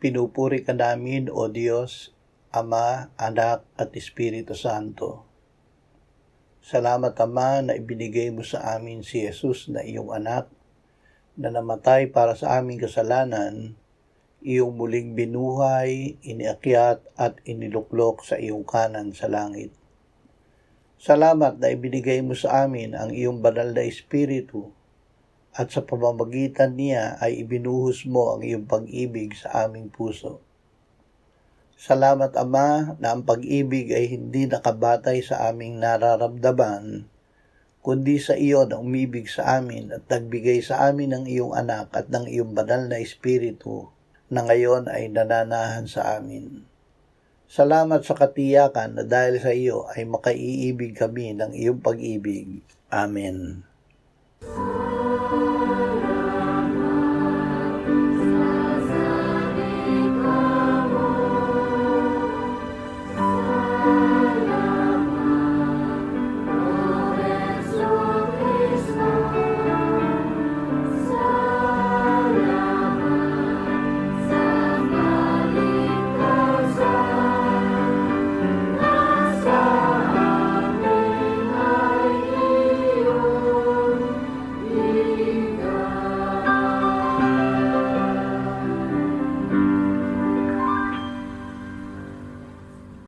Pinupuri ka namin, O Diyos, Ama, Anak at Espiritu Santo. Salamat, Ama, na ibinigay mo sa amin si Jesus na iyong anak, na namatay para sa aming kasalanan, iyong muling binuhay, iniakyat at iniluklok sa iyong kanan sa langit. Salamat na ibinigay mo sa amin ang iyong banal na Espiritu, at sa pamamagitan niya ay ibinuhos mo ang iyong pag-ibig sa aming puso. Salamat, Ama, na ang pag-ibig ay hindi nakabatay sa aming nararamdaman, kundi sa iyo na umibig sa amin at nagbigay sa amin ng iyong anak at ng iyong banal na Espiritu na ngayon ay nananahan sa amin. Salamat sa katiyakan na dahil sa iyo ay makaiibig kami ng iyong pag-ibig. Amen.